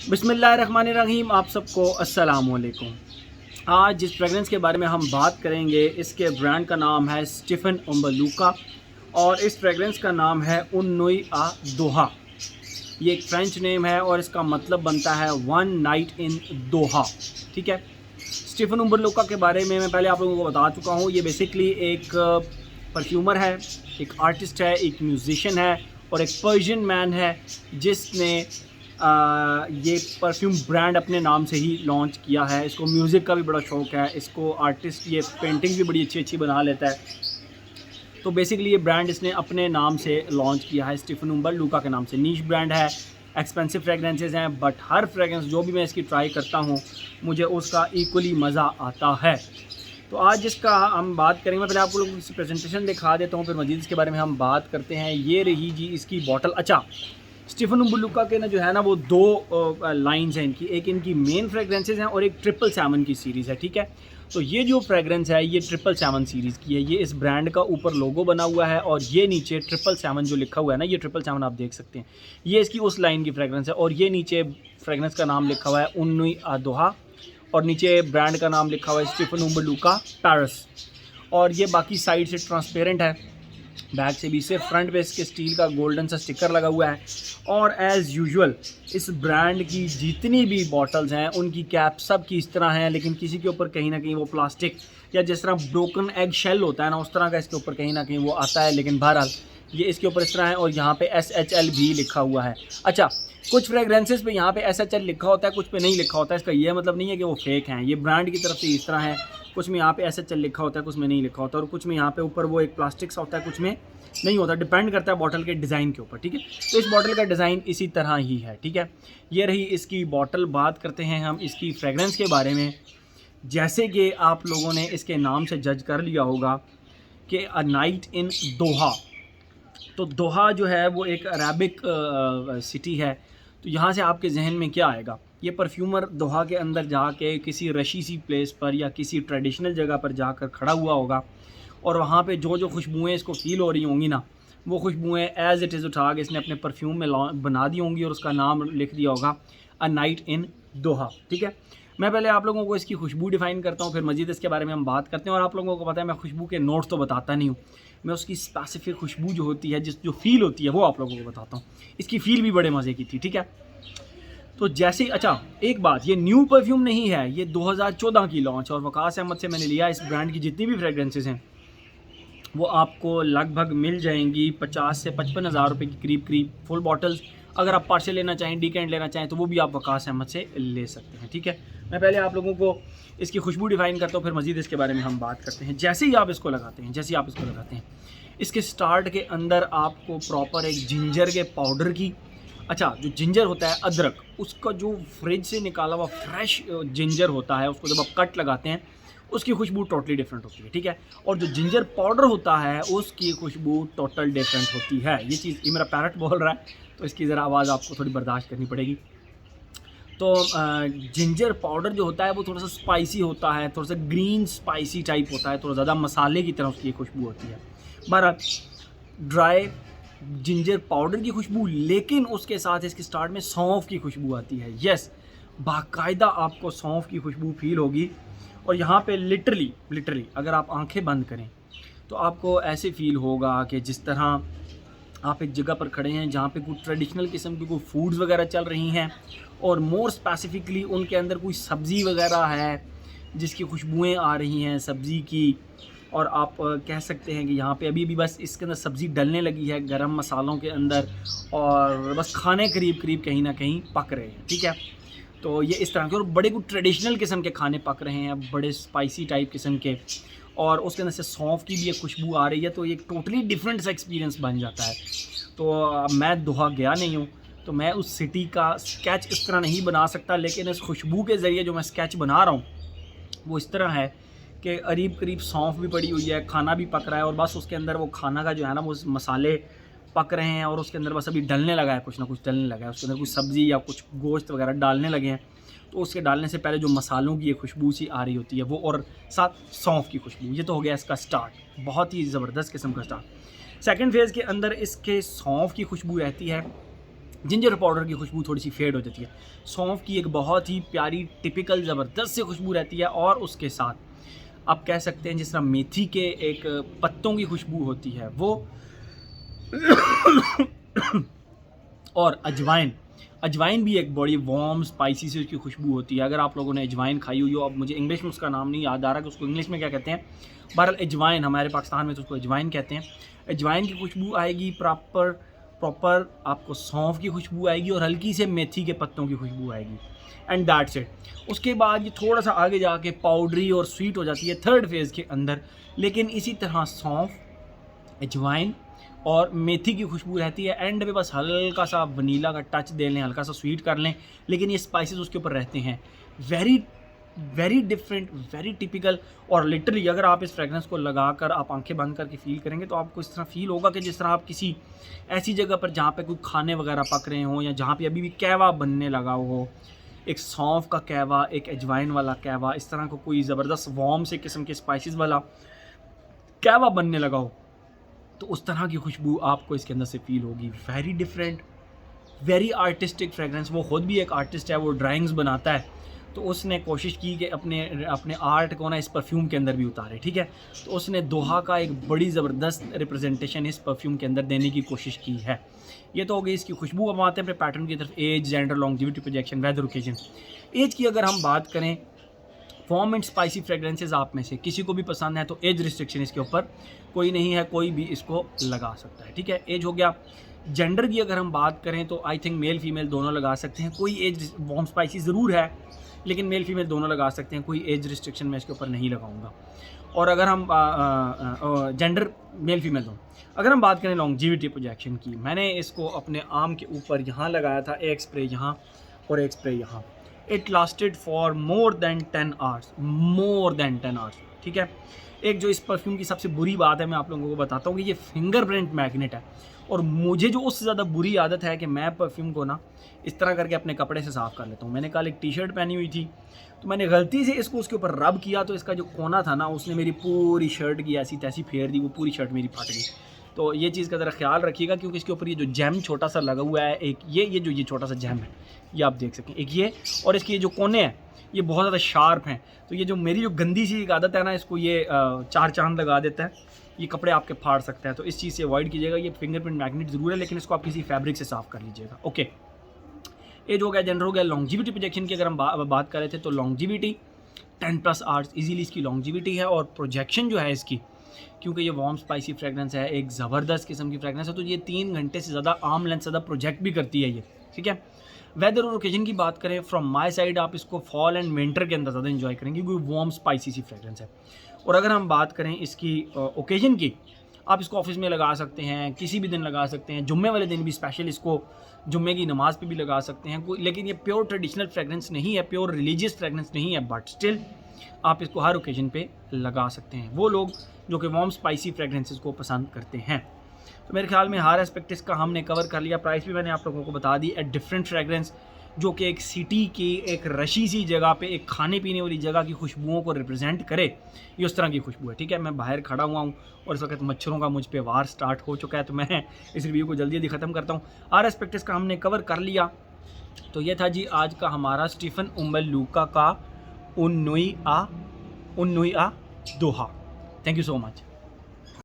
बिस्मिल्लाहिर्रहमानिर्रहीम। आप सबको अस्सलाम वालेकुम। आज जिस फ्रेगरेंस के बारे में हम बात करेंगे इसके ब्रांड का नाम है स्टीफन उम्बलूका और इस फ्रेगरेंस का नाम है उन नुई आ दोहा। ये एक फ्रेंच नेम है और इसका मतलब बनता है वन नाइट इन दोहा। ठीक है, स्टीफन उम्बलूका के बारे में मैं पहले आप लोगों को बता चुका हूँ। ये बेसिकली एक परफ्यूमर है, एक आर्टिस्ट है, एक म्यूज़िशियन है और एक पर्शियन मैन है जिसने ये परफ्यूम ब्रांड अपने नाम से ही लॉन्च किया है। इसको म्यूज़िक का भी बड़ा शौक़ है, इसको आर्टिस्ट ये पेंटिंग भी बड़ी अच्छी अच्छी बना लेता है। तो बेसिकली ये ब्रांड इसने अपने नाम से लॉन्च किया है, स्टीफन उम्बलूका के नाम से। नीश ब्रांड है, एक्सपेंसिव फ्रेगरेंसेज हैं, बट हर फ्रेगरेंस जो भी मैं इसकी ट्राई करता हूँ मुझे उसका इक्वली मज़ा आता है। तो आज जिसका हम बात करेंगे, मैं पहले आप लोगों को इसकी प्रेजेंटेशन दिखा देता हूँ, फिर मज़ीद इसके बारे में हम बात करते हैं। ये रही जी इसकी बॉटल। अच्छा, स्टीफन उम्बलूका के ना जो है ना वो दो लाइंस हैं इनकी, एक इनकी मेन फ्रेगरेंसेज हैं और एक ट्रिपल सेवन की सीरीज़ है। ठीक है, तो ये जो फ्रेगरेंस है ये ट्रिपल सेवन सीरीज़ की है। ये इस ब्रांड का ऊपर लोगो बना हुआ है और ये नीचे ट्रिपल सेवन जो लिखा हुआ है ना, ये ट्रिपल सेवन आप देख सकते हैं, ये इसकी उस लाइन की फ्रेगरेंस है। और ये नीचे फ्रेगरेंस का नाम लिखा हुआ है उन नुई आ दोहा और नीचे ब्रांड का नाम लिखा हुआ है स्टीफन उम्बलूका पेरिस। और ये बाकी साइड से ट्रांसपेरेंट है, बैक से भी। सिर्फ फ्रंट पे इसके स्टील का गोल्डन सा स्टिकर लगा हुआ है। और एज़ यूजुअल इस ब्रांड की जितनी भी बॉटल्स हैं उनकी कैप सब की इस तरह हैं, लेकिन किसी के ऊपर कहीं ना कहीं वो प्लास्टिक या जिस तरह ब्रोकन एग शेल होता है ना उस तरह का इसके ऊपर कहीं ना कहीं वो आता है। लेकिन बहरहाल ये इसके ऊपर इस तरह है और यहाँ पे SHL भी लिखा हुआ है। अच्छा, कुछ फ्रेगरेंसेस पे यहाँ पे SHL लिखा होता है, कुछ पे नहीं लिखा होता है। इसका ये मतलब नहीं है कि वो फेक हैं, ये ब्रांड की तरफ से इस तरह है। कुछ में यहाँ पे SHL लिखा होता है, कुछ में नहीं लिखा होता, और कुछ में यहाँ पे ऊपर वो एक प्लास्टिक सा होता है, कुछ में नहीं होता। डिपेंड करता है बॉटल के डिज़ाइन के ऊपर। ठीक है, तो इस बॉटल का डिज़ाइन इसी तरह ही है। ठीक है, ये रही इसकी बॉटल। बात करते हैं हम इसकी फ्रेगरेंस के बारे में। जैसे कि आप लोगों ने इसके नाम से जज कर लिया होगा कि अ नाइट इन दोहा, तो दोहा जो है वो एक अरबिक सिटी है। तो यहाँ से आपके जहन में क्या आएगा? ये परफ्यूमर दोहा के अंदर जाके किसी रशी सी प्लेस पर या किसी ट्रेडिशनल जगह पर जाकर खड़ा हुआ होगा और वहाँ पे जो जो खुशबुएँ इसको फ़ील हो रही होंगी ना, वो खुशबुएँ एज़ इट इज़ उठा के इसने अपने परफ्यूम में बना दी होंगी और उसका नाम लिख दिया होगा अ नाइट इन दोहा। ठीक है, मैं पहले आप लोगों को इसकी खुशबू डिफ़ाइन करता हूँ, फिर मज़ीद इसके बारे में हम बात करते हैं। और आप लोगों को पता है मैं खुशबू के नोट्स तो बताता नहीं हूँ, मैं उसकी स्पेसिफिक खुशबू जो होती है, जो फ़ील होती है, वो आप लोगों को बताता हूँ। इसकी फ़ील भी बड़े मज़े की थी। ठीक है, तो जैसे अच्छा एक बात, ये न्यू परफ्यूम नहीं है, ये 2014 की लॉन्च। और वकास अहमद से मैंने लिया इस ब्रांड की जितनी भी फ्रेगरेंसेज हैं वो आपको लगभग मिल जाएंगी 50 से 55 हज़ार रुपये की करीब फुल बॉटल्स। अगर आप पार्सल लेना चाहें, डीकेंट लेना चाहें, तो वो भी आप वकास अहमद से ले सकते हैं। ठीक है, मैं पहले आप लोगों को इसकी खुशबू डिफ़ाइन करता हूँ, फिर मज़ीद इसके बारे में हम बात करते हैं। जैसे ही आप इसको लगाते हैं, इसके स्टार्ट के अंदर आपको प्रॉपर एक जिंजर के पाउडर की, अच्छा जो जिंजर होता है अदरक, उसका जो फ्रिज से निकाला हुआ फ्रेश जिंजर होता है, उसको जब आप कट लगाते हैं उसकी खुशबू टोटली डिफरेंट होती है। ठीक है, और जो जिंजर पाउडर होता है उसकी खुशबू टोटल डिफरेंट होती है। ये चीज़, ये मेरा पैरट बोल रहा है तो इसकी ज़रा आवाज़ आपको थोड़ी बर्दाश्त करनी पड़ेगी। तो जिंजर पाउडर जो होता है वो थोड़ा सा स्पाइसी होता है, थोड़ा सा ग्रीन स्पाइसी टाइप होता है, थोड़ा ज़्यादा मसाले की तरह उसकी खुशबू होती है। बहरहाल ड्राई जिंजर पाउडर की खुशबू, लेकिन उसके साथ इसके स्टार्ट में सौंफ की खुशबू आती है। यस, बाकायदा आपको सौंफ की खुशबू फील होगी। और यहाँ पे लिटरली अगर आप आंखें बंद करें तो आपको ऐसे फील होगा कि जिस तरह आप एक जगह पर खड़े हैं जहाँ पे कोई ट्रेडिशनल किस्म की कोई फूड्स वगैरह चल रही हैं और मोर स्पेसिफिकली उनके अंदर कोई सब्ज़ी वगैरह है जिसकी खुशबुएँ आ रही हैं सब्ज़ी की। और आप कह सकते हैं कि यहाँ पे अभी भी बस इसके अंदर सब्ज़ी डलने लगी है गरम मसालों के अंदर और बस खाने करीब कहीं ना कहीं पक रहे हैं। ठीक है, तो ये इस तरह के और बड़े कुछ ट्रेडिशनल किस्म के खाने पक रहे हैं, बड़े स्पाइसी टाइप किस्म के, और उसके अंदर से सौंफ की भी एक खुशबू आ रही है। तो ये एक टोटली डिफरेंट सा एक्सपीरियंस बन जाता है। तो मैं दोहा गया नहीं हूँ तो मैं उस सिटी का स्केच इस तरह नहीं बना सकता, लेकिन इस खुशबू के ज़रिए जो मैं स्केच बना रहा हूँ वो इस तरह है कि करीब सौंफ भी पड़ी हुई है, खाना भी पक रहा है और बस उसके अंदर वो खाना का जो है ना वो मसाले पक रहे हैं और उसके अंदर बस अभी डलने लगा है, कुछ ना कुछ डलने लगा है, उसके अंदर कुछ सब्ज़ी या कुछ गोश्त वगैरह डालने लगे हैं। तो उसके डालने से पहले जो मसालों की ये खुशबू सी आ रही होती है वो, और साथ सौंफ की खुशबू। ये तो हो गया इसका स्टार्ट, बहुत ही ज़बरदस्त किस्म का स्टार्ट। सेकंड फेज़ के अंदर इसके सौंफ की खुशबू रहती है जिंजर पाउडर की खुशबू थोड़ी सी फेड हो जाती है। सौंफ की एक बहुत ही प्यारी टिपिकल ज़बरदस्त सी खुशबू रहती है, और उसके साथ आप कह सकते हैं जिस तरह मेथी के एक पत्तों की खुशबू होती है वो और अजवाइन, अजवाइन भी एक बड़ी वार्म स्पाइसी सी उसकी खुशबू होती है। अगर आप लोगों ने अजवाइन खाई हुई हो, अब मुझे इंग्लिश में उसका नाम नहीं याद आ रहा कि उसको इंग्लिश में क्या कहते हैं, बहरहाल अजवाइन, हमारे पाकिस्तान में तो उसको अजवाइन कहते हैं। अजवाइन की खुशबू आएगी, प्रॉपर आपको सौंफ की खुशबू आएगी और हल्की से मेथी के पत्तों की खुशबू आएगी, एंड दैट्स इट। उसके बाद ये थोड़ा सा आगे जाके पाउडरी और स्वीट हो जाती है थर्ड फेज़ के अंदर, लेकिन इसी तरह सौंफ, अजवाइन और मेथी की खुशबू रहती है। एंड पे बस हल्का सा वनीला का टच दे लें, हल्का सा स्वीट कर लें, लेकिन ये स्पाइसेस उसके ऊपर रहते हैं। Very very different, very typical. और लिटरली अगर आप इस फ्रेगरेंस को लगाकर आप आंखें बंद करके फ़ील करेंगे तो आपको इस तरह फ़ील होगा कि जिस तरह आप किसी ऐसी जगह पर जहाँ पे कोई खाने वगैरह पक रहे हों, या जहाँ पे अभी भी कहवा बनने लगा हो, एक सौंफ का कहवा, एक अजवाइन वाला कहवा, इस तरह को कोई ज़बरदस्त वार्म से किस्म के स्पाइसेस वाला कहवा बनने लगा हो, तो उस तरह की खुशबू आपको इसके अंदर से फ़ील होगी। Very different, very artistic fragrance. वो ख़ुद भी एक आर्टिस्ट है, वो ड्राइंग्स बनाता है, तो उसने कोशिश की कि अपने अपने आर्ट को ना इस परफ्यूम के अंदर भी उतारे, ठीक है। तो उसने दोहा का एक बड़ी ज़बरदस्त रिप्रेजेंटेशन इस परफ्यूम के अंदर देने की कोशिश की है। ये तो हो गई इसकी खुशबू। अब आते हैं अपने पैटर्न की तरफ। Age, gender, longevity, projection, weather, occasion. Age की अगर हम बात करें, वार्म एंड स्पाइसी फ्रेगरेंसेज आप में से किसी को भी पसंद है तो एज रिस्ट्रिक्शन इसके ऊपर कोई नहीं है, कोई भी इसको लगा सकता है, ठीक है। एज हो गया। जेंडर की अगर हम बात करें तो आई थिंक मेल फीमेल दोनों लगा सकते हैं। कोई एज वार्म स्पाइसी ज़रूर है, लेकिन मेल फीमेल दोनों लगा सकते हैं, कोई एज रिस्ट्रिक्शन मैं इसके ऊपर नहीं लगाऊंगा। और अगर हम जेंडर मेल फीमेल दोनों, अगर हम बात करें लॉन्जिविटी प्रोजेक्शन की, मैंने इसको अपने आर्म के ऊपर यहाँ लगाया था, एक स्प्रे यहाँ और एक स्प्रे यहाँ। It lasted for more than 10 hours, more than 10 hours, ठीक है। एक जो इस परफ्यूम की सबसे बुरी बात है, मैं आप लोगों को बताता हूँ कि ये फिंगरप्रिंट मैग्नेट है, और मुझे जो उससे ज़्यादा बुरी आदत है कि मैं परफ्यूम को ना इस तरह करके अपने कपड़े से साफ़ कर लेता हूँ। मैंने कल एक टी शर्ट पहनी हुई थी, तो मैंने गलती से इसको उसके ऊपर रब किया, तो इसका जो कोना था ना, उसने मेरी पूरी शर्ट की ऐसी तैसी फेर दी, वो पूरी शर्ट मेरी फट गई। तो ये चीज़ का ज़रा ख्याल रखिएगा, क्योंकि इसके ऊपर ये जो जैम छोटा सा लगा हुआ है, एक ये छोटा सा जैम है, ये आप देख सकें, एक ये, और इसके ये जो कोने हैं ये बहुत ज़्यादा शार्प हैं। तो ये जो मेरी जो गंदी सी एक आदत है ना, इसको ये 4 चांद लगा देता है, ये कपड़े आपके फाड़ सकता है, तो इस चीज़ से अवॉइड कीजिएगा। ये फिंगरप्रिंट मैग्नेट ज़रूर है, लेकिन इसको आप किसी फैब्रिक से साफ़ कर लीजिएगा, ओके। एज हो गया, जेंडर हो गया। लॉन्जिविटी प्रोजेक्शन की अगर हम बात कर रहे थे, तो लॉन्जिविटी 10+ आवर्स ईजीली इसकी लॉन्जिविटी है। और प्रोजेक्शन जो है इसकी, क्योंकि ये वार्म स्पाइसी फ्रेगरेंस है, एक ज़बरदस्त किस्म की फ्रेगरेंस है, तो ये 3 घंटे से ज़्यादा आर्म लेंथ से ज़्यादा प्रोजेक्ट भी करती है ये, ठीक है। वेदर और ओकेजन की बात करें, फ्रॉम माय साइड आप इसको फॉल एंड विंटर के अंदर ज़्यादा इन्जॉय करेंगे, क्योंकि वार्म स्पाइसी सी फ्रेगरेंस है। और अगर हम बात करें इसकी ओकेजन की, आप इसको ऑफिस में लगा सकते हैं, किसी भी दिन लगा सकते हैं, जुम्मे वाले दिन भी स्पेशल इसको जुम्मे की नमाज़ पे भी लगा सकते हैं कोई। लेकिन ये प्योर ट्रेडिशनल फ्रेगरेंस नहीं है, प्योर रिलीजियस फ्रेगरेंस नहीं है, बट स्टिल आप इसको हर ओकेजन पे लगा सकते हैं, वो लोग जो कि वार्म स्पाइसी फ्रेगरेंसेस को पसंद करते हैं। तो मेरे ख्याल में हर एस्पेक्ट इसका हमने कवर कर लिया। प्राइस भी मैंने आप लोगों को बता दी। ए डिफरेंट फ्रेगरेंस जो कि एक सिटी की एक रशी सी जगह पे, एक खाने पीने वाली जगह की खुशबुओं को रिप्रेजेंट करे, ये उस तरह की खुशबू है, ठीक है। मैं बाहर खड़ा हुआ हूँ और इस वक्त मच्छरों का मुझ पे वार स्टार्ट हो चुका है, तो मैं इस रिव्यू को जल्दी जल्दी ख़त्म करता हूँ। हर एस्पेक्ट इसका हमने कवर कर लिया। तो ये था जी आज का हमारा स्टीफन उम्बलूका का उन नुई आ दोहा। Thank you so much.